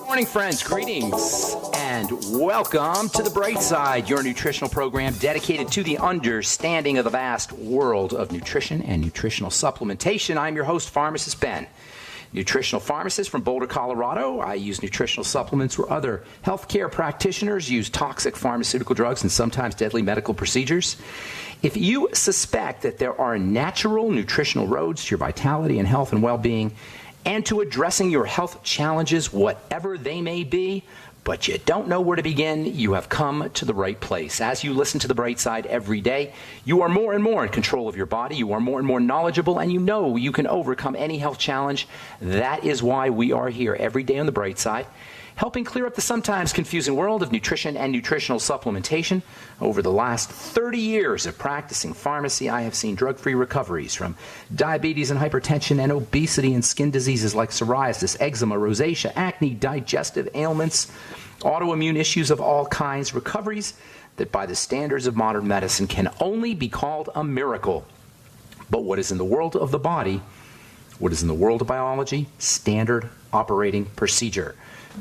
Morning, friends. Greetings and welcome to The Bright Side, your nutritional program dedicated to the understanding of the vast world of nutrition and nutritional supplementation. I'm your host, Pharmacist Ben, nutritional pharmacist from Boulder, Colorado. I use nutritional supplements where other healthcare practitioners use toxic pharmaceutical drugs and sometimes deadly medical procedures. If you suspect that there are natural nutritional roads to your vitality and health and well-being, and to addressing your health challenges, whatever they may be, but you don't know where to begin, you have come to the right place. As you listen to The Bright Side every day, you are more and more in control of your body, you are more and more knowledgeable, and you know you can overcome any health challenge. That is why we are here every day on The Bright Side, helping clear up the sometimes confusing world of nutrition and nutritional supplementation. Over the last 30 years of practicing pharmacy, I have seen drug-free recoveries from diabetes and hypertension and obesity and skin diseases like psoriasis, eczema, rosacea, acne, digestive ailments, autoimmune issues of all kinds, recoveries that by the standards of modern medicine can only be called a miracle. But what is in the world of the body, what is in the world of biology, standard operating procedure.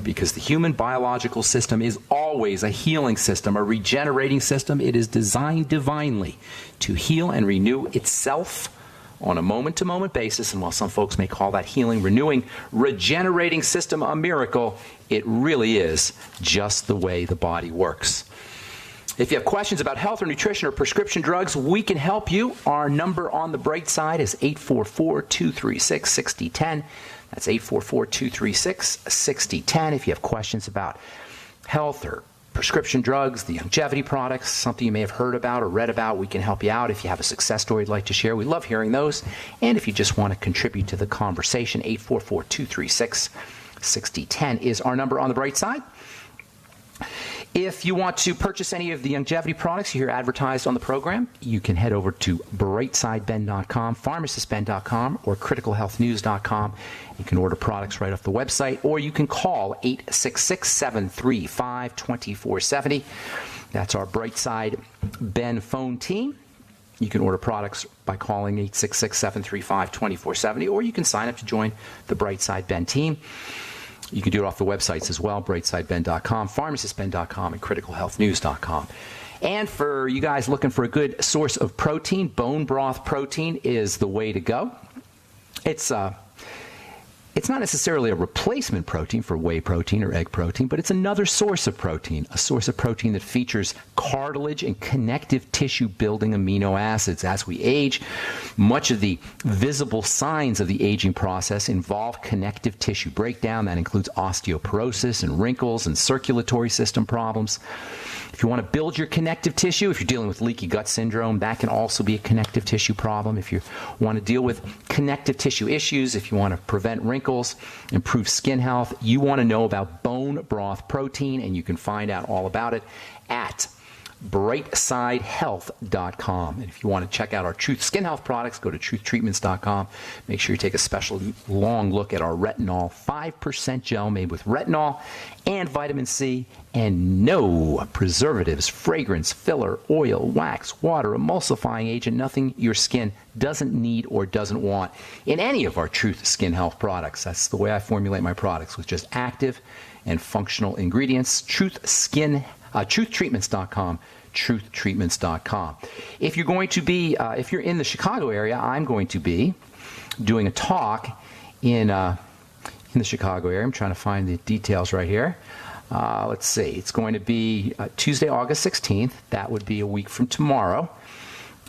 Because the human biological system is always a healing system, a regenerating system. It is designed divinely to heal and renew itself on a moment-to-moment basis. And while some folks may call that healing, renewing, regenerating system a miracle, it really is just the way the body works. If you have questions about health or nutrition or prescription drugs, we can help you. Our number on the Bright Side is 844-236-6010. That's 844-236-6010. If you have questions about health or prescription drugs, the longevity products, something you may have heard about or read about, we can help you out. If you have a success story you'd like to share, we love hearing those. And if you just want to contribute to the conversation, 844-236-6010 is our number on the Bright Side. If you want to purchase any of the longevity products you hear advertised on the program, you can head over to brightsideben.com, pharmacistben.com, or criticalhealthnews.com. You can order products right off the website, or you can call 866-735-2470. That's our Brightside Ben phone team. You can order products by calling 866-735-2470, or you can sign up to join the Brightside Ben team. You can do it off the websites as well, brightsideben.com, pharmacistben.com, and criticalhealthnews.com. And for you guys looking for a good source of protein, bone broth protein is the way to go. It's not necessarily a replacement protein for whey protein or egg protein, but it's another source of protein, a source of protein that features cartilage and connective tissue building amino acids. As we age, much of the visible signs of the aging process involve connective tissue breakdown. That includes osteoporosis and wrinkles and circulatory system problems. If you want to build your connective tissue, if you're dealing with leaky gut syndrome, that can also be a connective tissue problem. If you want to deal with connective tissue issues, if you want to prevent wrinkles, improve skin health, you want to know about bone broth protein, and you can find out all about it at brightsidehealth.com. And if you want to check out our Truth Skin Health products, go to truthtreatments.com. Make sure you take a special long look at our retinol 5% gel made with retinol and vitamin C and no preservatives, fragrance, filler, oil, wax, water, emulsifying agent, nothing your skin doesn't need or doesn't want in any of our Truth Skin Health products. That's the way I formulate my products, with just active and functional ingredients. Truthtreatments.com, truthtreatments.com. If you're going to be, if you're in the Chicago area, I'm going to be doing a talk in the Chicago area. I'm trying to find the details right here. Let's see. It's going to be Tuesday, August 16th. That would be a week from tomorrow,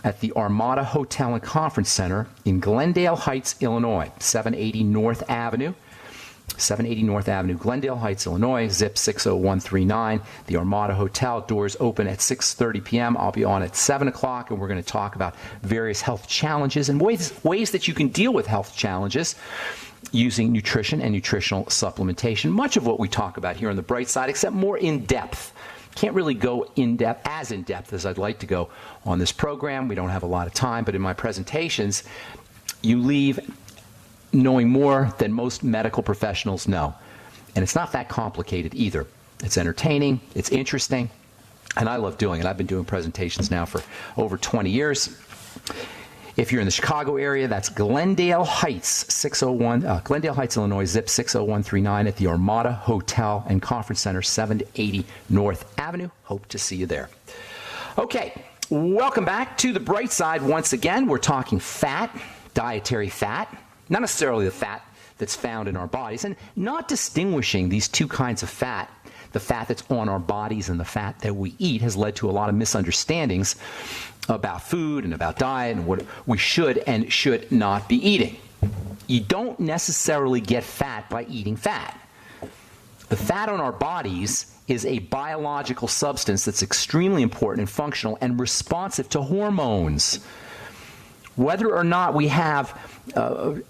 at the Armada Hotel and Conference Center in Glendale Heights, Illinois, 780 North Avenue. 780 North Avenue, Glendale Heights, Illinois, zip 60139. The Armada Hotel, doors open at 6:30 p.m. I'll be on at 7 o'clock, and we're going to talk about various health challenges and ways that you can deal with health challenges using nutrition and nutritional supplementation. Much of what we talk about here on the Bright Side, except more in depth. Can't really go in depth as I'd like to go on this program. We don't have a lot of time, but in my presentations, you leave knowing more than most medical professionals know. And it's not that complicated either. It's entertaining, it's interesting, and I love doing it. I've been doing presentations now for over 20 years. If you're in the Chicago area, that's Glendale Heights, Glendale Heights, Illinois, zip 60139 at the Armada Hotel and Conference Center, 780 North Avenue. Hope to see you there. Okay, welcome back to The Bright Side. Once again, we're talking fat, dietary fat, not necessarily the fat that's found in our bodies, and not distinguishing these two kinds of fat. The fat that's on our bodies and the fat that we eat has led to a lot of misunderstandings about food and about diet and what we should and should not be eating. You don't necessarily get fat by eating fat. The fat on our bodies is a biological substance that's extremely important and functional and responsive to hormones. Whether or not we have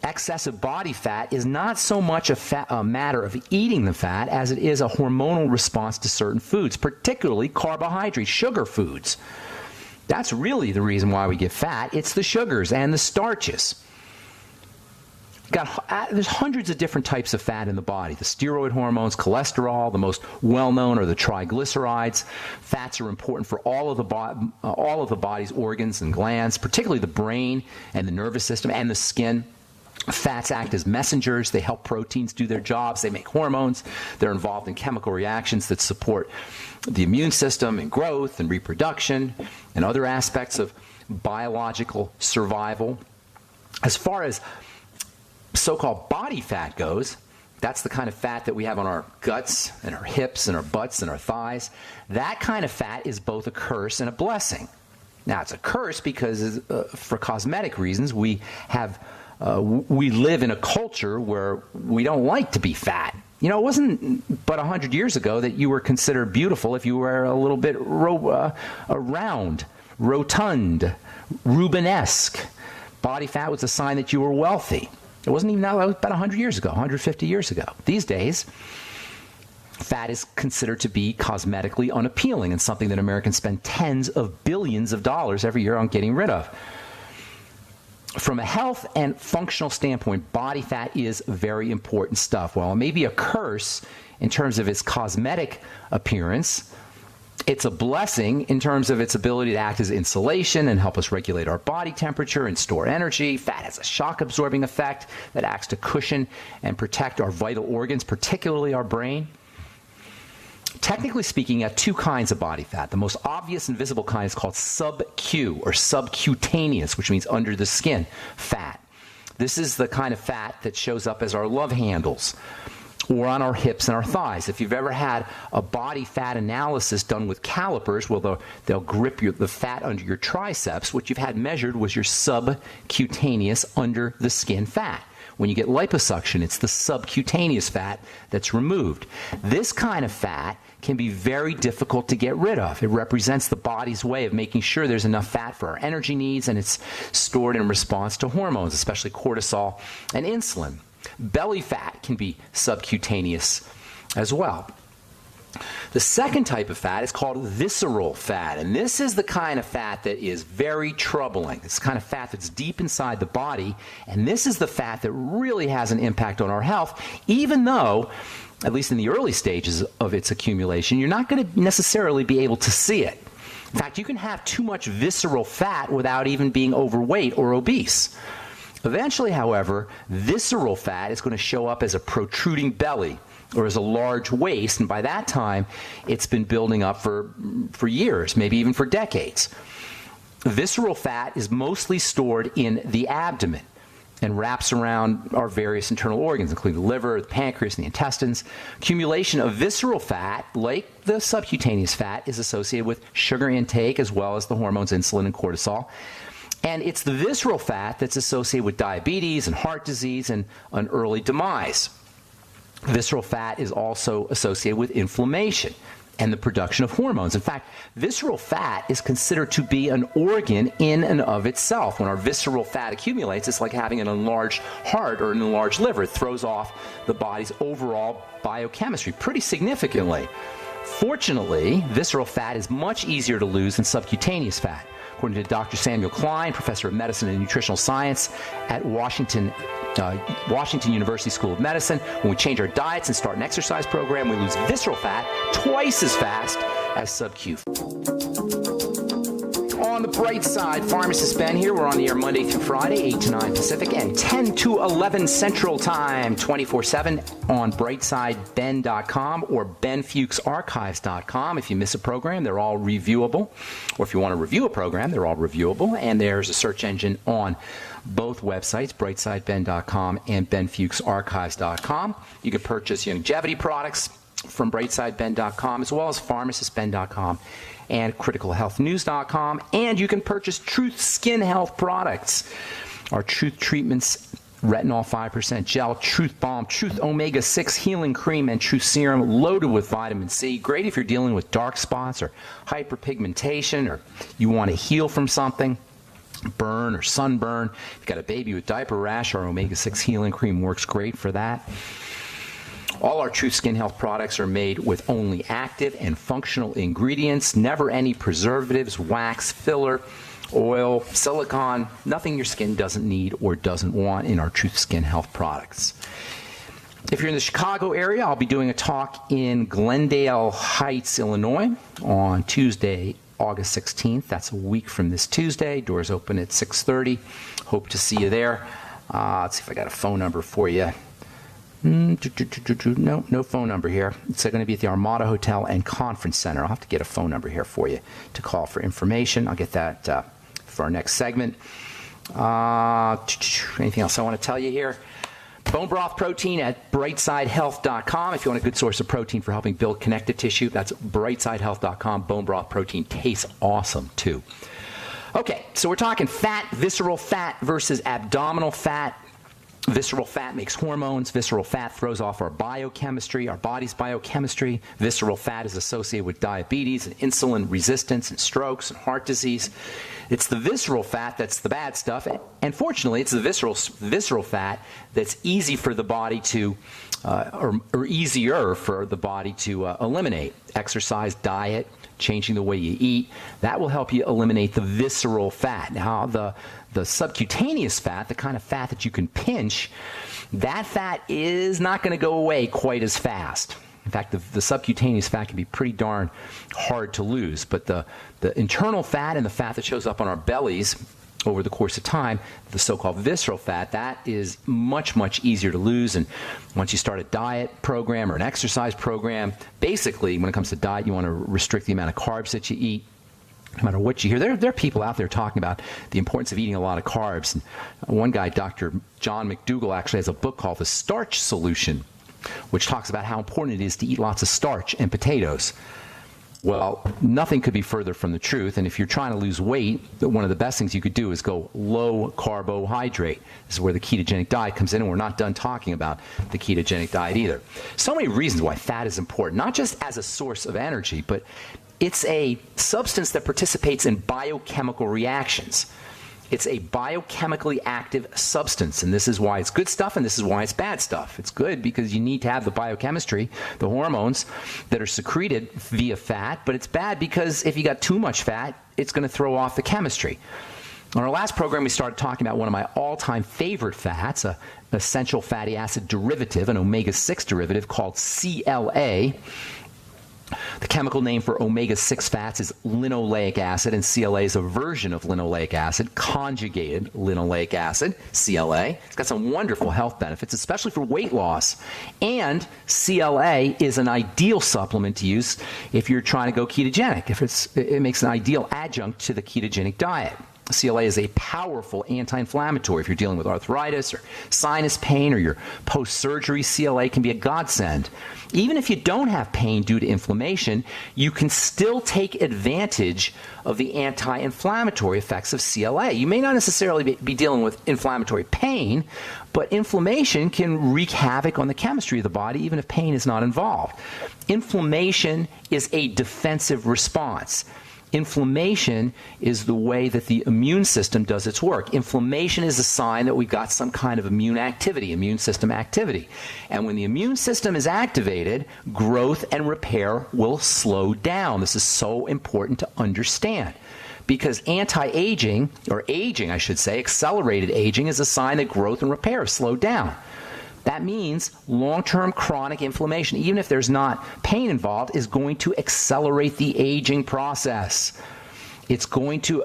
excessive body fat is not so much a matter of eating the fat as it is a hormonal response to certain foods, particularly carbohydrates, sugar foods. That's really the reason why we get fat. It's the sugars and the starches. There's hundreds of different types of fat in the body. The steroid hormones, cholesterol, the most well-known are the triglycerides. Fats are important for all of the body's organs and glands, particularly the brain and the nervous system and the skin. Fats act as messengers. They help proteins do their jobs. They make hormones. They're involved in chemical reactions that support the immune system and growth and reproduction and other aspects of biological survival. As far as so-called body fat goes, that's the kind of fat that we have on our guts and our hips and our butts and our thighs. That kind of fat is both a curse and a blessing. Now, it's a curse because for cosmetic reasons, we live in a culture where we don't like to be fat. You know, it wasn't but 100 years ago that you were considered beautiful if you were a little bit round, rotund, Rubenesque. Body fat was a sign that you were wealthy. It wasn't even that, about 100 years ago, 150 years ago. These days, fat is considered to be cosmetically unappealing and something that Americans spend tens of billions of dollars every year on getting rid of. From a health and functional standpoint, body fat is very important stuff. While it may be a curse in terms of its cosmetic appearance, it's a blessing in terms of its ability to act as insulation and help us regulate our body temperature and store energy. Fat has a shock-absorbing effect that acts to cushion and protect our vital organs, particularly our brain. Technically speaking, you have two kinds of body fat. The most obvious and visible kind is called sub-Q or subcutaneous, which means under the skin fat. This is the kind of fat that shows up as our love handles or on our hips and our thighs. If you've ever had a body fat analysis done with calipers, well, they'll grip the fat under your triceps. What you've had measured was your subcutaneous under the skin fat. When you get liposuction, it's the subcutaneous fat that's removed. This kind of fat can be very difficult to get rid of. It represents the body's way of making sure there's enough fat for our energy needs, and it's stored in response to hormones, especially cortisol and insulin. Belly fat can be subcutaneous as well. The second type of fat is called visceral fat, and this is the kind of fat that is very troubling. It's the kind of fat that's deep inside the body, and this is the fat that really has an impact on our health, even though, at least in the early stages of its accumulation, you're not going to necessarily be able to see it. In fact, you can have too much visceral fat without even being overweight or obese. Eventually, however, visceral fat is going to show up as a protruding belly or as a large waist, and by that time, it's been building up for years, maybe even for decades. Visceral fat is mostly stored in the abdomen and wraps around our various internal organs, including the liver, the pancreas, and the intestines. Accumulation of visceral fat, like the subcutaneous fat, is associated with sugar intake as well as the hormones insulin and cortisol. And it's the visceral fat that's associated with diabetes and heart disease and an early demise. Visceral fat is also associated with inflammation and the production of hormones. In fact, visceral fat is considered to be an organ in and of itself. When our visceral fat accumulates, it's like having an enlarged heart or an enlarged liver. It throws off the body's overall biochemistry pretty significantly. Fortunately, visceral fat is much easier to lose than subcutaneous fat. According to Dr. Samuel Klein, professor of medicine and nutritional science at Washington University School of Medicine, when we change our diets and start an exercise program, we lose visceral fat twice as fast as sub-Q. On the the bright side. Pharmacist Ben here. We're on the air Monday through Friday, 8 to 9 Pacific and 10 to 11 Central Time, 24/7 on brightsideben.com or benfuchsarchives.com. If you miss a program, they're all reviewable. Or if you want to review a program, they're all reviewable. And there's a search engine on both websites, brightsideben.com and benfuchsarchives.com. You can purchase longevity products from brightsideben.com as well as pharmacistben.com and criticalhealthnews.com, and you can purchase Truth Skin Health products. Our Truth Treatments Retinol 5% Gel, Truth Balm, Truth Omega-6 Healing Cream, and Truth Serum loaded with vitamin C. Great if you're dealing with dark spots or hyperpigmentation or you want to heal from something, burn or sunburn. If you've got a baby with diaper rash, our Omega-6 Healing Cream works great for that. All our Truth Skin Health products are made with only active and functional ingredients, never any preservatives, wax, filler, oil, silicone, nothing your skin doesn't need or doesn't want in our Truth Skin Health products. If you're in the Chicago area, I'll be doing a talk in Glendale Heights, Illinois on Tuesday, August 16th. That's a week from this Tuesday. Doors open at 6:30. Hope to see you there. Let's see if I got a phone number for you. No phone number here. It's going to be at the Armada Hotel and Conference Center. I'll have to get a phone number here for you to call for information. I'll get that for our next segment. Anything else I want to tell you here? Bone broth protein at brightsidehealth.com. If you want a good source of protein for helping build connective tissue, that's brightsidehealth.com. Bone broth protein tastes awesome, too. Okay, so we're talking fat, visceral fat versus abdominal fat. Visceral fat makes hormones. Visceral fat throws off our biochemistry, our body's biochemistry. Visceral fat is associated with diabetes and insulin resistance and strokes and heart disease. It's the visceral fat that's the bad stuff. And fortunately, it's the visceral fat that's easy for the body to, or easier for the body to eliminate. Exercise, diet, changing the way you eat. That will help you eliminate the visceral fat. Now, the subcutaneous fat, the kind of fat that you can pinch, that fat is not going to go away quite as fast. In fact, the subcutaneous fat can be pretty darn hard to lose. But the internal fat and the fat that shows up on our bellies over the course of time, the so-called visceral fat, that is much, much easier to lose. And once you start a diet program or an exercise program, basically, when it comes to diet, you want to restrict the amount of carbs that you eat. No matter what you hear, there are people out there talking about the importance of eating a lot of carbs. And one guy, Dr. John McDougall, actually has a book called The Starch Solution, which talks about how important it is to eat lots of starch and potatoes. Well, nothing could be further from the truth. And if you're trying to lose weight, one of the best things you could do is go low carbohydrate. This is where the ketogenic diet comes in, and we're not done talking about the ketogenic diet either. So many reasons why fat is important, not just as a source of energy, but it's a substance that participates in biochemical reactions. It's a biochemically active substance, and this is why it's good stuff and this is why it's bad stuff. It's good because you need to have the biochemistry, the hormones that are secreted via fat, but it's bad because if you got too much fat, it's going to throw off the chemistry. On our last program, we started talking about one of my all-time favorite fats, an essential fatty acid derivative, an omega-6 derivative called CLA. The chemical name for omega-6 fats is linoleic acid, and CLA is a version of linoleic acid, conjugated linoleic acid, CLA. It's got some wonderful health benefits, especially for weight loss. And CLA is an ideal supplement to use if you're trying to go ketogenic. It makes an ideal adjunct to the ketogenic diet. CLA is a powerful anti-inflammatory. If you're dealing with arthritis or sinus pain or you're post-surgery, CLA can be a godsend. Even if you don't have pain due to inflammation, you can still take advantage of the anti-inflammatory effects of CLA. You may not necessarily be dealing with inflammatory pain, but inflammation can wreak havoc on the chemistry of the body, even if pain is not involved. Inflammation is a defensive response. Inflammation is the way that the immune system does its work. Inflammation is a sign that we've got some kind of immune system activity. And when the immune system is activated, growth and repair will slow down. This is so important to understand. Because anti-aging, or aging, I should say, accelerated aging is a sign that growth and repair have slowed down. That means long-term chronic inflammation, even if there's not pain involved, is going to accelerate the aging process. It's going to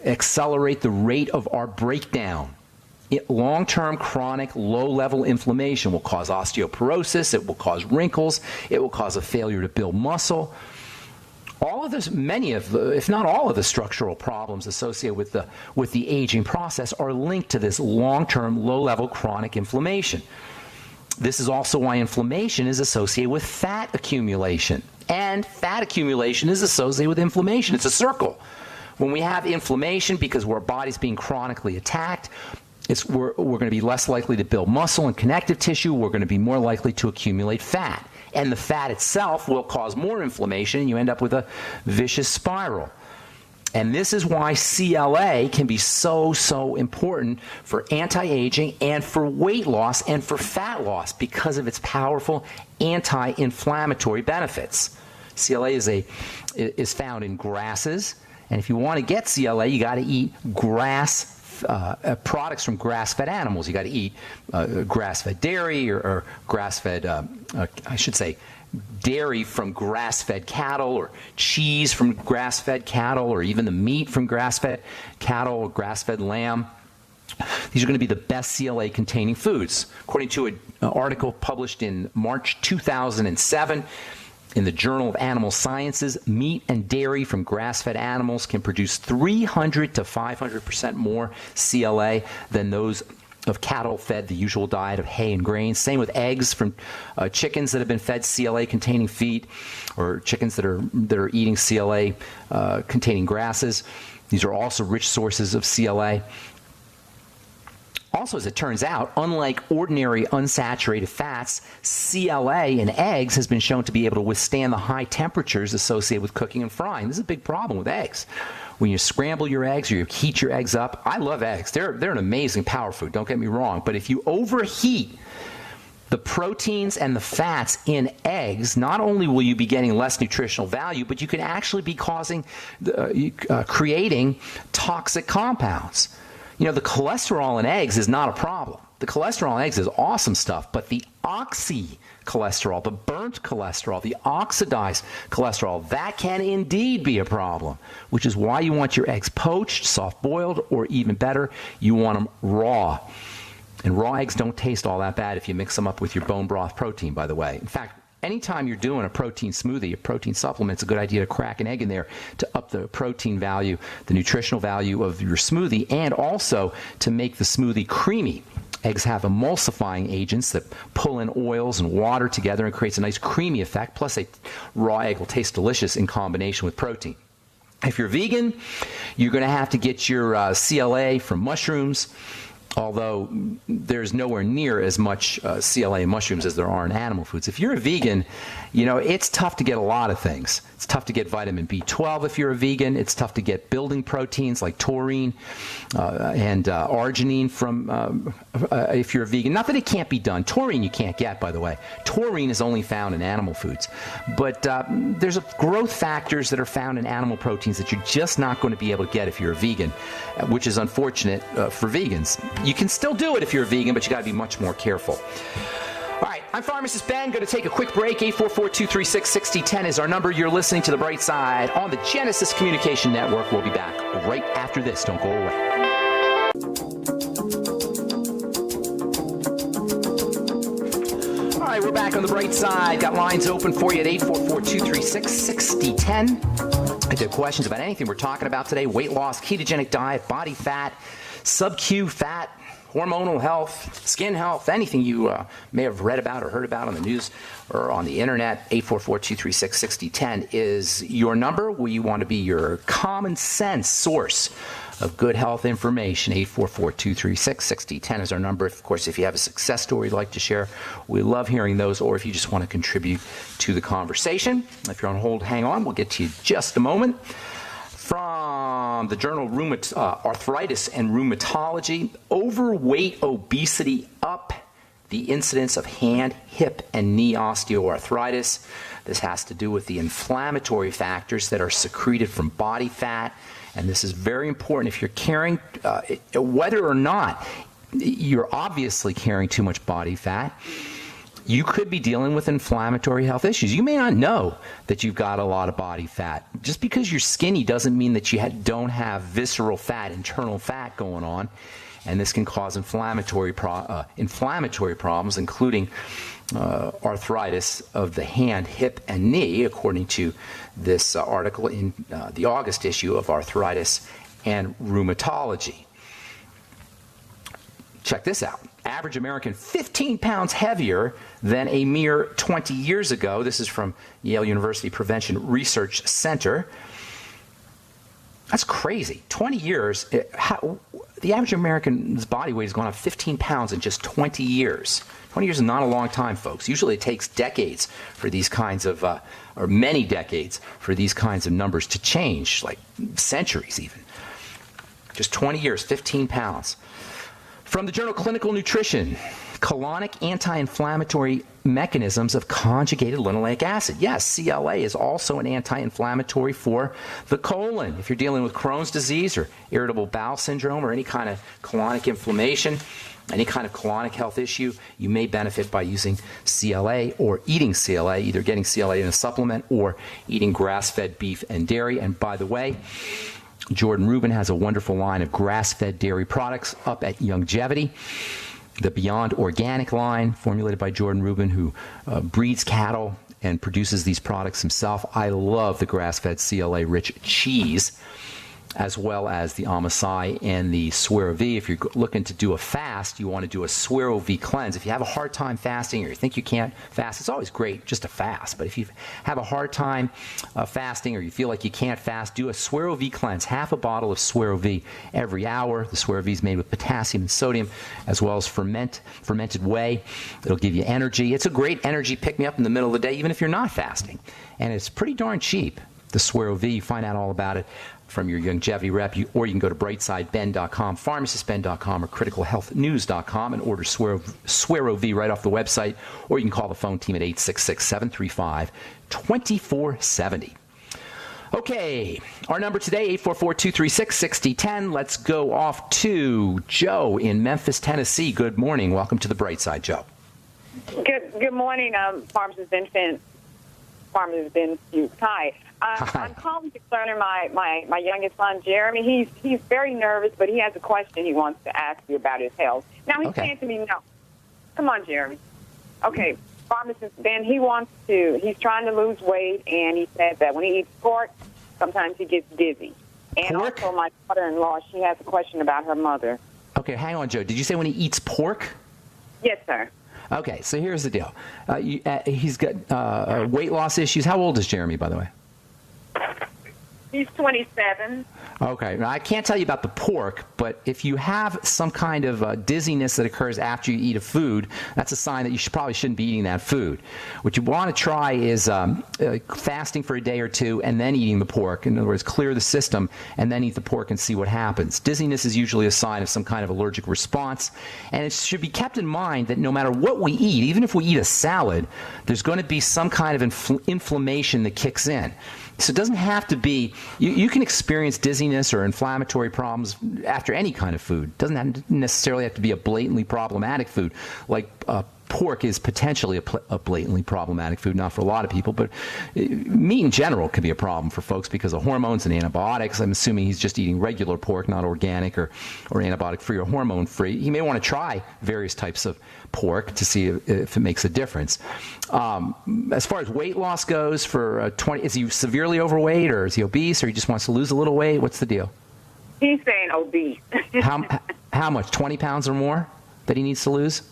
accelerate the rate of our breakdown. Long-term chronic low-level inflammation will cause osteoporosis, it will cause wrinkles, it will cause a failure to build muscle. All of this, many of the, if not all of the structural problems associated with the aging process are linked to this long-term low-level chronic inflammation. This is also why inflammation is associated with fat accumulation, and fat accumulation is associated with inflammation. It's a circle. When we have inflammation because our body's being chronically attacked, we're going to be less likely to build muscle and connective tissue. We're going to be more likely to accumulate fat. And the fat itself will cause more inflammation, and you end up with a vicious spiral. And this is why CLA can be so important for anti-aging and for weight loss and for fat loss because of its powerful anti-inflammatory benefits. CLA is found in grasses, and if you want to get CLA, you got to eat products from grass-fed animals. You got to eat grass-fed dairy or grass-fed, I should say, dairy from grass-fed cattle, or cheese from grass-fed cattle, or even the meat from grass-fed cattle or grass-fed lamb. These are going to be the best CLA-containing foods. According to an article published in March 2007, in the Journal of Animal Sciences, meat and dairy from grass-fed animals can produce 300 to 500% more CLA than those of cattle fed the usual diet of hay and grains. Same with eggs from chickens that have been fed CLA-containing feed, or chickens that are eating CLA-containing grasses. These are also rich sources of CLA. Also, as it turns out, unlike ordinary unsaturated fats, CLA in eggs has been shown to be able to withstand the high temperatures associated with cooking and frying. This is a big problem with eggs. When you scramble your eggs or you heat your eggs up, I love eggs. They're an amazing power food, don't get me wrong. But if you overheat the proteins and the fats in eggs, not only will you be getting less nutritional value, but you can actually be creating toxic compounds. You know, the cholesterol in eggs is not a problem. The cholesterol in eggs is awesome stuff, but the oxy-cholesterol, the burnt cholesterol, the oxidized cholesterol, that can indeed be a problem, which is why you want your eggs poached, soft-boiled, or even better, you want them raw. And raw eggs don't taste all that bad if you mix them up with your bone broth protein, by the way. In fact, anytime you're doing a protein smoothie, a protein supplement, it's a good idea to crack an egg in there to up the protein value, the nutritional value of your smoothie, and also to make the smoothie creamy. Eggs have emulsifying agents that pull in oils and water together and creates a nice creamy effect. Plus, a raw egg will taste delicious in combination with protein. If you're vegan, you're going to have to get your CLA from mushrooms, although there's nowhere near as much CLA in mushrooms as there are in animal foods. If you're a vegan, you know, it's tough to get a lot of things. It's tough to get vitamin B12 if you're a vegan. It's tough to get building proteins like taurine and arginine from if you're a vegan. Not that it can't be done. Taurine you can't get, by the way. Taurine is only found in animal foods. But there's growth factors that are found in animal proteins that you're just not going to be able to get if you're a vegan, which is unfortunate for vegans. You can still do it if you're a vegan, but you got to be much more careful. All right, I'm Pharmacist Ben. Going to take a quick break. 844-236-6010 is our number. You're listening to The Bright Side on the Genesis Communication Network. We'll be back right after this. Don't go away. All right, we're back on The Bright Side. Got lines open for you at 844-236-6010. If you have questions about anything we're talking about today, weight loss, ketogenic diet, body fat, sub-Q fat, hormonal health, skin health, anything you may have read about or heard about on the news or on the internet, 844-236-6010 is your number. We want to be your common sense source of good health information. 844-236-6010 is our number. Of course, if you have a success story you'd like to share, we love hearing those, or if you just want to contribute to the conversation. If you're on hold, hang on. We'll get to you in just a moment. From the Journal of Arthritis and Rheumatology, overweight, obesity up the incidence of hand, hip, and knee osteoarthritis. This has to do with the inflammatory factors that are secreted from body fat, and this is very important if you're carrying, whether or not you're obviously carrying too much body fat. you could be dealing with inflammatory health issues. You may not know that you've got a lot of body fat. Just because you're skinny doesn't mean that you don't have visceral fat, internal fat going on. And this can cause inflammatory problems, including arthritis of the hand, hip, and knee, according to this article in the August issue of Arthritis and Rheumatology. Check this out. Average American 15 pounds heavier than a mere 20 years ago. This is from Yale University Prevention Research Center. That's crazy. 20 years. The average American's body weight has gone up 15 pounds in just 20 years. 20 years is not a long time, folks. Usually it takes decades for these kinds of, or many decades for these kinds of numbers to change, like centuries even. Just 20 years, 15 pounds. From the journal Clinical Nutrition, colonic anti-inflammatory mechanisms of conjugated linoleic acid. Yes, CLA is also an anti-inflammatory for the colon. If you're dealing with Crohn's disease or irritable bowel syndrome or any kind of colonic inflammation, any kind of colonic health issue, you may benefit by using CLA or eating CLA, either getting CLA in a supplement or eating grass-fed beef and dairy. And by the way, Jordan Rubin has a wonderful line of grass-fed dairy products up at Youngevity. The Beyond Organic line, formulated by Jordan Rubin, who breeds cattle and produces these products himself. I love the grass-fed CLA-rich cheese, as well as the Amasai and the Suero V. If you're looking to do a fast, you want to do a Suero V cleanse. If you have a hard time fasting or you think you can't fast, it's always great just to fast. But if you have a hard time fasting or you feel like you can't fast, do a Suero V cleanse. Half a bottle of Suero V every hour. The Suero V is made with potassium and sodium, as well as fermented whey. It'll give you energy. It's a great energy pick-me-up in the middle of the day, even if you're not fasting. And it's pretty darn cheap, the Suero V. Find out all about it from your Youngevity rep, or you can go to brightsideben.com, pharmacistben.com, or criticalhealthnews.com and order Suero V right off the website, or you can call the phone team at 866-735-2470. Okay, our number today, 844-236-6010. Let's go off to Joe in Memphis, Tennessee. Good morning. Welcome to the Bright Side, Joe. Good morning, Pharmacist Ben Fuchs. Hi. I'm calling concerning my youngest son, Jeremy. He's very nervous, but he has a question he wants to ask you about his health. Now, he's saying to me, no. Come on, Jeremy. Okay, Pharmacist Ben, he's trying to lose weight, and he said that when he eats pork, sometimes he gets dizzy. And pork? Also, my daughter-in-law, she has a question about her mother. Okay, hang on, Joe. Did you say when he eats pork? Yes, sir. Okay, so here's the deal. He's got weight loss issues. How old is Jeremy, by the way? He's 27. Okay. Now, I can't tell you about the pork, but if you have some kind of dizziness that occurs after you eat a food, that's a sign that you probably shouldn't be eating that food. What you want to try is fasting for a day or two and then eating the pork. In other words, clear the system and then eat the pork and see what happens. Dizziness is usually a sign of some kind of allergic response, and it should be kept in mind that no matter what we eat, even if we eat a salad, there's going to be some kind of inflammation that kicks in. So it doesn't have to be, you can experience dizziness or inflammatory problems after any kind of food. It doesn't necessarily have to be a blatantly problematic food. Like pork is potentially a blatantly problematic food, not for a lot of people, but meat in general can be a problem for folks because of hormones and antibiotics. I'm assuming he's just eating regular pork, not organic or antibiotic-free or hormone-free. He may want to try various types of pork to see if it makes a difference. As far as weight loss goes, for 20, is he severely overweight or is he obese or he just wants to lose a little weight? What's the deal? He's saying obese. How much? 20 pounds or more that he needs to lose?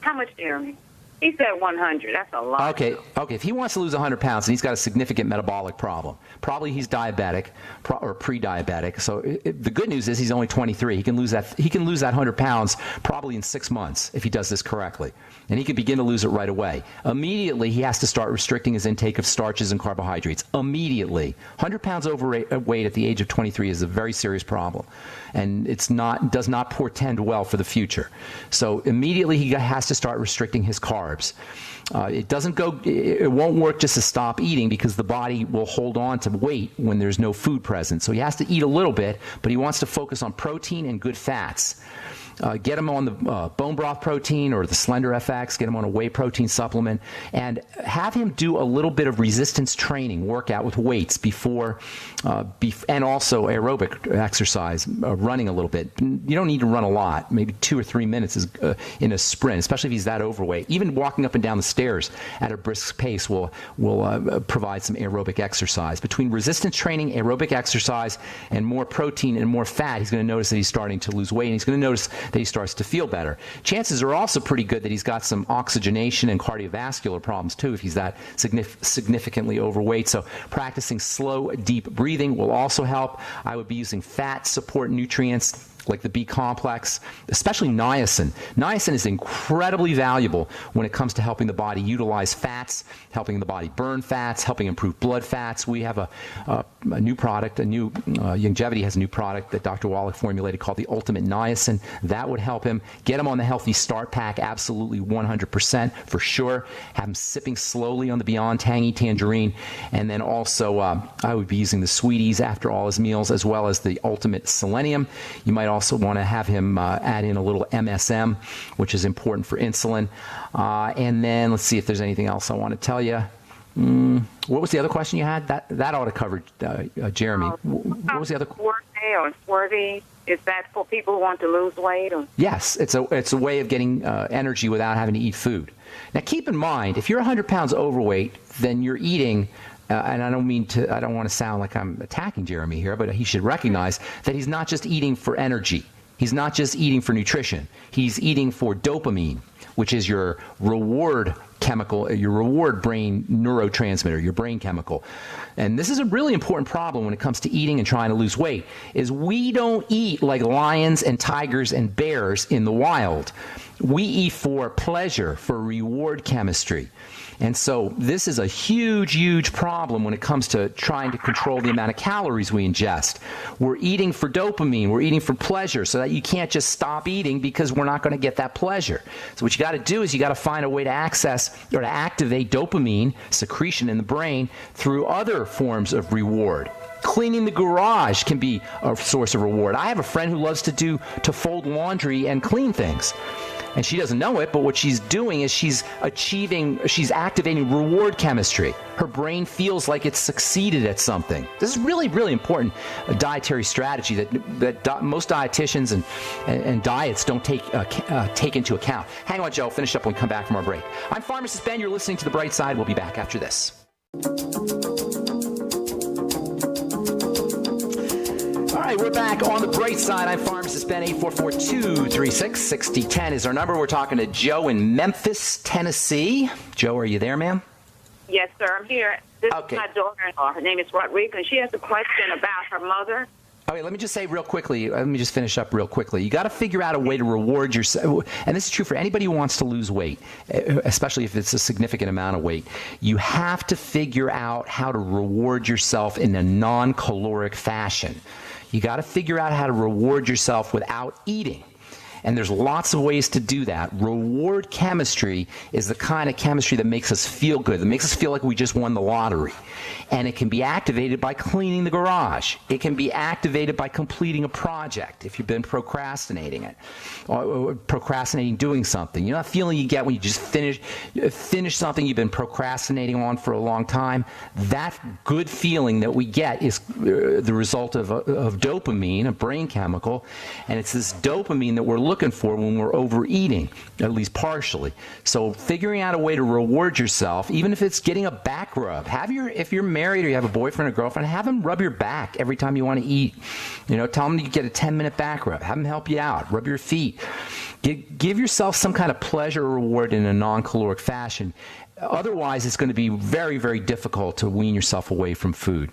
How much, Jeremy? He said 100. That's a lot. Okay. If he wants to lose 100 pounds, then he's got a significant metabolic problem. Probably he's diabetic or pre-diabetic. So the good news is he's only 23. He can lose that 100 pounds probably in 6 months if he does this correctly. And he can begin to lose it right away. Immediately, he has to start restricting his intake of starches and carbohydrates. Immediately. 100 pounds overweight at the age of 23 is a very serious problem. And does not portend well for the future. So immediately he has to start restricting his carbs. It won't work just to stop eating because the body will hold on to weight when there's no food present. So he has to eat a little bit, but he wants to focus on protein and good fats. Get him on the bone broth protein or the Slender FX. Get him on a whey protein supplement, and have him do a little bit of resistance training workout with weights before, and also aerobic exercise, running a little bit. You don't need to run a lot. Maybe 2 or 3 minutes is in a sprint, especially if he's that overweight. Even walking up and down the stairs at a brisk pace will provide some aerobic exercise. Between resistance training, aerobic exercise, and more protein and more fat, he's going to notice that he's starting to lose weight, and he's going to notice that he starts to feel better. Chances are also pretty good that he's got some oxygenation and cardiovascular problems too if he's that significantly overweight. So practicing slow, deep breathing will also help. I would be using fat support nutrients like the B complex, especially niacin. Niacin is incredibly valuable when it comes to helping the body utilize fats, helping the body burn fats, helping improve blood fats. We have a new product, Youngevity has a new product that Dr. Wallach formulated called the Ultimate Niacin. That would help him. Get him on the Healthy Start Pack, absolutely 100% for sure. Have him sipping slowly on the Beyond Tangy Tangerine. And then also, I would be using the Sweeties after all his meals, as well as the Ultimate Selenium. You might also want to have him add in a little MSM, which is important for insulin. And then let's see if there's anything else I want to tell you. What was the other question you had? That ought to cover, Jeremy. What was the other? Swarthy. Is that for people who want to lose weight? Or? Yes, it's a way of getting energy without having to eat food. Now, keep in mind, if you're 100 pounds overweight, then you're eating. And I don't want to sound like I'm attacking Jeremy here, but he should recognize that he's not just eating for energy. He's not just eating for nutrition. He's eating for dopamine, which is your reward chemical, your reward brain neurotransmitter, your brain chemical. And this is a really important problem when it comes to eating and trying to lose weight, is we don't eat like lions and tigers and bears in the wild. We eat for pleasure, for reward chemistry. And so this is a huge, huge problem when it comes to trying to control the amount of calories we ingest. We're eating for dopamine. We're eating for pleasure, so that you can't just stop eating because we're not going to get that pleasure. So what you got to do is you got to find a way to access or to activate dopamine secretion in the brain through other forms of reward. Cleaning the garage can be a source of reward. I have a friend who loves to fold laundry and clean things. And she doesn't know it, but what she's doing is she's activating reward chemistry. Her brain feels like it's succeeded at something. This is really, really important dietary strategy that most dietitians and diets don't take into account. Hang on, Joe. Finish up when we come back from our break. I'm Pharmacist Ben. You're listening to The Bright Side. We'll be back after this. All right, we're back on The Bright Side. I'm Pharmacist Ben. 844-236-6010 is our number. We're talking to Joe in Memphis, Tennessee. Joe, are you there, ma'am? Yes, sir. I'm here. This is my daughter-in-law. Her name is Rodriguez, and she has a question about her mother. Okay, let me just say real quickly, let me just finish up real quickly. You got to figure out a way to reward yourself, and this is true for anybody who wants to lose weight, especially if it's a significant amount of weight. You have to figure out how to reward yourself in a non-caloric fashion. You got to figure out how to reward yourself without eating. And there's lots of ways to do that. Reward chemistry is the kind of chemistry that makes us feel good, that makes us feel like we just won the lottery. And it can be activated by cleaning the garage. It can be activated by completing a project if you've been procrastinating it, or procrastinating doing something. You know that feeling you get when you just finish something you've been procrastinating on for a long time? That good feeling that we get is the result of dopamine, a brain chemical, and it's this dopamine that we're looking for when we're overeating, at least partially. So figuring out a way to reward yourself, even if it's getting a back rub. If you're married or you have a boyfriend or girlfriend, have them rub your back every time you want to eat. You know, tell them you get a 10-minute back rub. Have them help you out. Rub your feet. Give yourself some kind of pleasure or reward in a non-caloric fashion. Otherwise, it's going to be very, very difficult to wean yourself away from food.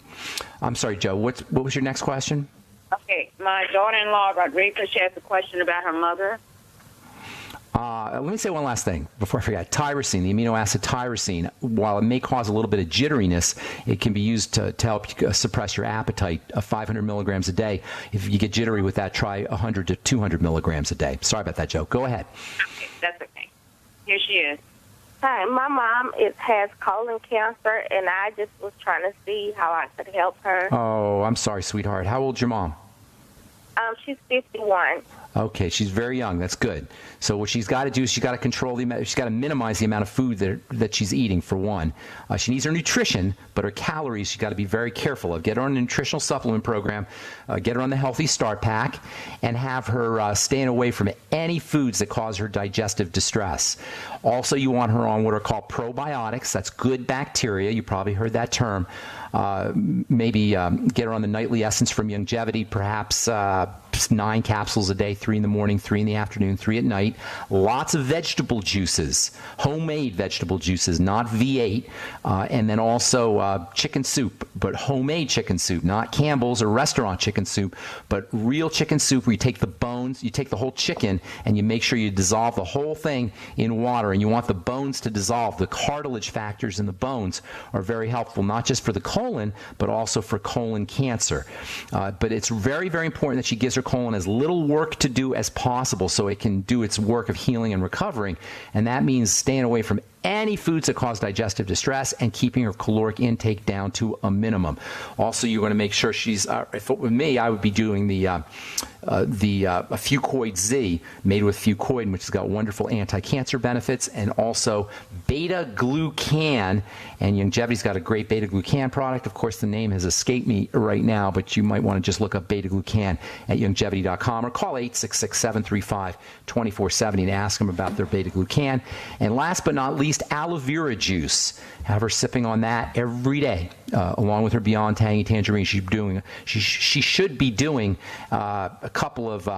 I'm sorry, Joe. What was your next question? Okay, my daughter-in-law, Rodriguez, she has a question about her mother. Let me say one last thing before I forget. Tyrosine, the amino acid tyrosine, while it may cause a little bit of jitteriness, it can be used to help suppress your appetite, 500 milligrams a day. If you get jittery with that, try 100 to 200 milligrams a day. Sorry about that, Joe. Go ahead. Okay, that's okay. Here she is. Hi, my mom has colon cancer, and I just was trying to see how I could help her. Oh, I'm sorry, sweetheart. How old's your mom? She's 51. Okay, she's very young. That's good. So what she's got to do is she's got to control she's got to minimize the amount of food that she's eating, for one. She needs her nutrition, but her calories she's got to be very careful of. Get her on a nutritional supplement program, get her on the Healthy Start Pack, and have her staying away from any foods that cause her digestive distress. Also, you want her on what are called probiotics. That's good bacteria. You probably heard that term. Maybe get her on the Nightly Essence from Youngevity, perhaps 9 capsules a day, 3 in the morning, 3 in the afternoon, 3 at night. Lots of vegetable juices, homemade vegetable juices, not V8. And then also chicken soup, but homemade chicken soup, not Campbell's or restaurant chicken soup, but real chicken soup where you take the bones, you take the whole chicken, and you make sure you dissolve the whole thing in water. And you want the bones to dissolve. The cartilage factors in the bones are very helpful, not just for the colon, but also for colon cancer. But it's very, very important that she gives her colon as little work to do as possible so it can do its work of healing and recovering. And that means staying away from any foods that cause digestive distress and keeping her caloric intake down to a minimum. Also, you're going to make sure she's, if it were me, I would be doing the Fucoid Z, made with fucoid, which has got wonderful anti-cancer benefits, and also beta-glucan. And Youngevity's got a great beta-glucan product. Of course, the name has escaped me right now, but you might want to just look up beta-glucan at Youngevity.com or call 866-735-2470 and ask them about their beta-glucan. And last but not least, aloe vera juice. Have her sipping on that every day, along with her Beyond Tangy Tangerine. She should be doing a couple of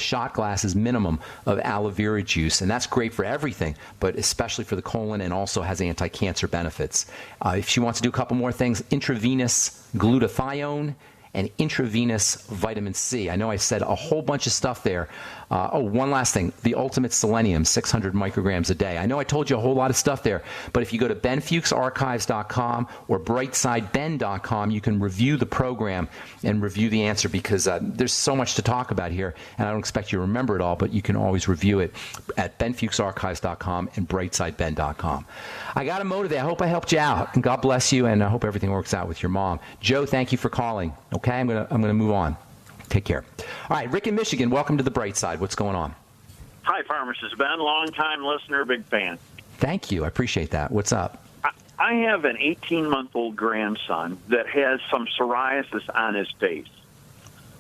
shot glasses minimum of aloe vera juice, and that's great for everything, but especially for the colon, and also has anti-cancer benefits. If she wants to do a couple more things, intravenous glutathione and intravenous vitamin C. I know I said a whole bunch of stuff there. One last thing. The Ultimate Selenium, 600 micrograms a day. I know I told you a whole lot of stuff there, but if you go to benfuchsarchives.com or brightsideben.com, you can review the program and review the answer, because there's so much to talk about here, and I don't expect you to remember it all, but you can always review it at benfuchsarchives.com and brightsideben.com. I got a motivate. I hope I helped you out, and God bless you, and I hope everything works out with your mom. Joe, thank you for calling. Okay, I'm gonna move on. Take care. All right, Rick in Michigan, welcome to the Bright Side. What's going on? Hi, Pharmacist Ben. Long-time listener, big fan. Thank you. I appreciate that. What's up? I have an 18-month-old grandson that has some psoriasis on his face.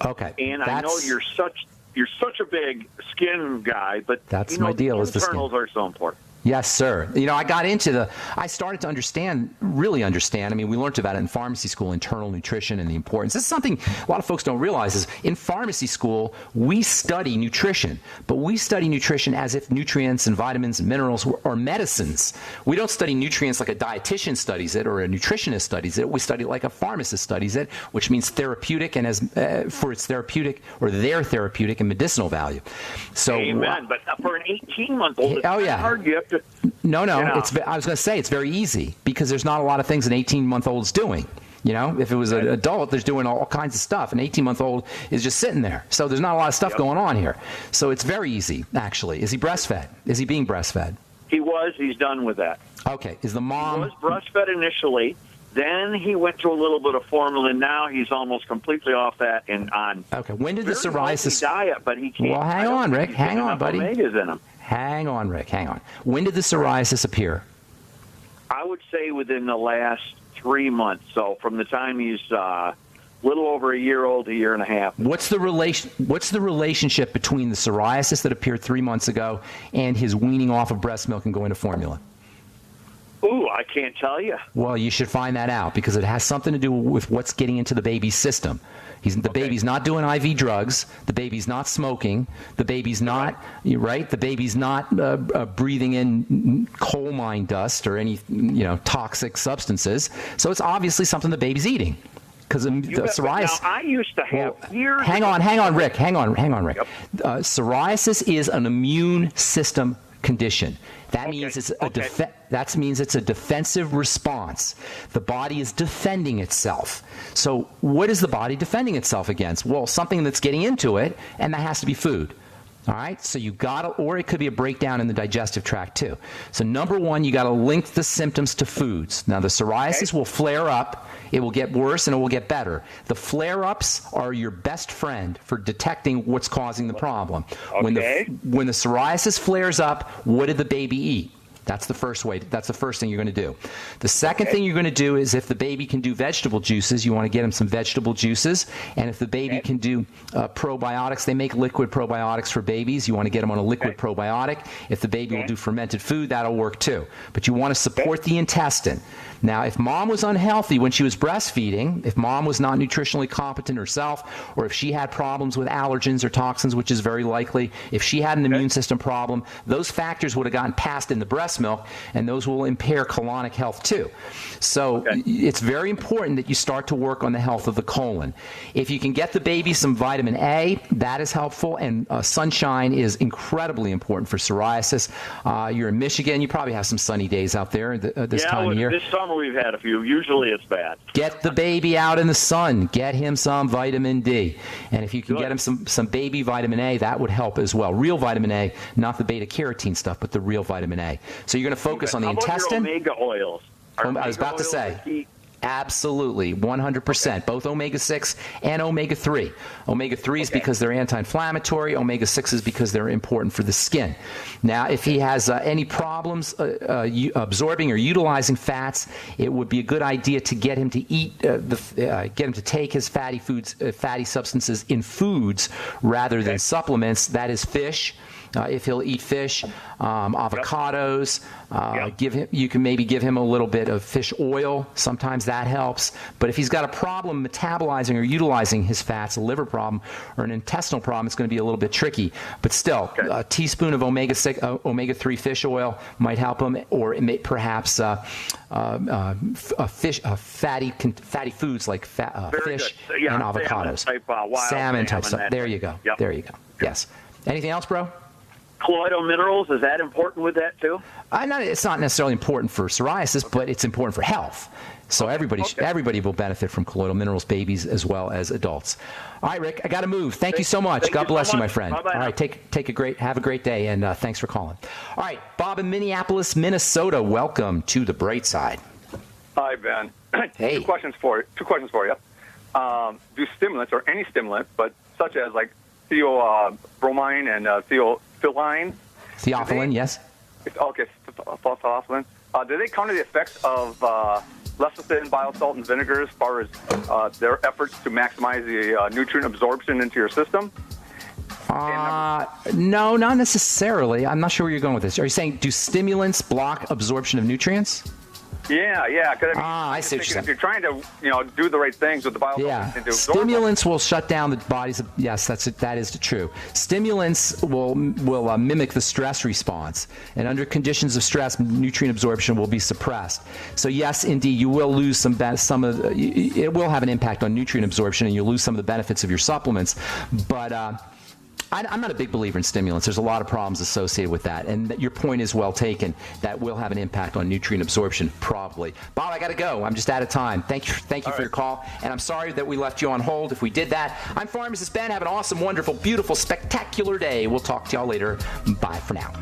Okay. And I know you're such a big skin guy, but that's my deal. The internals are so important. Yes, sir. I started to really understand. I mean, we learned about it in pharmacy school, internal nutrition and the importance. This is something a lot of folks don't realize is in pharmacy school, we study nutrition, but we study nutrition as if nutrients and vitamins and minerals are medicines. We don't study nutrients like a dietitian studies it or a nutritionist studies it. We study it like a pharmacist studies it, which means therapeutic and for its therapeutic or their therapeutic and medicinal value. So, amen. But for an 18-month-old, it's hard. You have to. No. I was going to say it's very easy because there's not a lot of things an 18-month-old's doing. You know, if it was an adult, there's doing all kinds of stuff. An 18-month-old is just sitting there. So there's not a lot of stuff going on here. So it's very easy, actually. Is he breastfed? Is he being breastfed? He was. He's done with that. Okay. Is the mom? He was breastfed initially. Then he went to a little bit of formula, and now he's almost completely off that and on. Okay. When did the psoriasis diet? But he can't. Well, hang on, Rick. Hang on, buddy. Omegas in him. Hang on, Rick. Hang on. When did the psoriasis appear? I would say within the last 3 months. So from the time he's little over a year old, a year and a half. What's the relationship between the psoriasis that appeared 3 months ago and his weaning off of breast milk and going to formula? Ooh, I can't tell you. Well, you should find that out because it has something to do with what's getting into the baby's system. The baby's not doing IV drugs. The baby's not smoking. The baby's not, right? The baby's not breathing in coal mine dust or any, toxic substances. So it's obviously something the baby's eating. Because the psoriasis. Now, I used to have years. Hang on, Rick. Yep. Psoriasis is an immune system condition. That means it's a defensive response. The body is defending itself. So what is the body defending itself against? Well, something that's getting into it, and that has to be food. All right, so you got to, or it could be a breakdown in the digestive tract too. So number one, you got to link the symptoms to foods. Now the psoriasis will flare up, it will get worse, and it will get better. The flare-ups are your best friend for detecting what's causing the problem. When the psoriasis flares up, what did the baby eat? That's the first way. That's the first thing you're going to do. The second thing you're going to do is if the baby can do vegetable juices, you want to get him some vegetable juices. And if the baby can do probiotics, they make liquid probiotics for babies. You want to get them on a liquid probiotic. If the baby will do fermented food, that'll work too. But you want to support the intestine. Now, if mom was unhealthy when she was breastfeeding, if mom was not nutritionally competent herself, or if she had problems with allergens or toxins, which is very likely, if she had an immune system problem, those factors would have gotten passed in the breast milk, and those will impair colonic health too. So it's very important that you start to work on the health of the colon. If you can get the baby some vitamin A, that is helpful, and sunshine is incredibly important for psoriasis. You're in Michigan, you probably have some sunny days out there this time of year. This summer we've had a few. Usually it's bad. Get the baby out in the sun. Get him some vitamin D. And if you can get him some baby vitamin A, that would help as well. Real vitamin A, not the beta-carotene stuff, but the real vitamin A. So you're going to focus on the intestine. How about your omega oils? I was about to say. Absolutely, 100%. Both omega-6 and omega-3. Omega-3 is because they're anti-inflammatory. Omega-6 is because they're important for the skin. Now, if he has any problems absorbing or utilizing fats, it would be a good idea to get him to eat, get him to take his fatty substances in foods rather than supplements. That is fish. If he'll eat fish, avocados, you can maybe give him a little bit of fish oil. Sometimes that helps. But if he's got a problem metabolizing or utilizing his fats, a liver problem or an intestinal problem, it's going to be a little bit tricky. But still, a teaspoon of omega-3 fish oil might help him, or it may perhaps fatty foods like fish and avocados, salmon type stuff. There you go. There you go. Yes. Anything else, bro? Colloidal minerals, is that important with that too? It's not necessarily important for psoriasis, but it's important for health. So everybody will benefit from colloidal minerals, babies as well as adults. All right, Rick, I got to move. Thank you so much. God bless you, my friend. Bye-bye. All right, have a great day, and thanks for calling. All right, Bob in Minneapolis, Minnesota, welcome to the Bright Side. Hi, Ben. Hey. Two questions for you. Do stimulants, or any stimulant, but such as like theobromine and theophylline. Theophylline, yes. Okay, theophylline. Do they counter the effects of lecithin, bile salt, and vinegar as far as their efforts to maximize the nutrient absorption into your system? No, not necessarily. I'm not sure where you're going with this. Are you saying do stimulants block absorption of nutrients? Yeah. I see what you're saying. If you're trying to, do the right things with the bile stimulants will shut down the body's. Yes, that is true. Stimulants will mimic the stress response, and under conditions of stress, nutrient absorption will be suppressed. So yes, indeed, you will lose it will have an impact on nutrient absorption, and you'll lose some of the benefits of your supplements, but. I'm not a big believer in stimulants. There's a lot of problems associated with that. And your point is well taken. That will have an impact on nutrient absorption, probably. Bob, I got to go. I'm just out of time. Thank you for your call. And I'm sorry that we left you on hold if we did that. I'm Pharmacist Ben. Have an awesome, wonderful, beautiful, spectacular day. We'll talk to y'all later. Bye for now.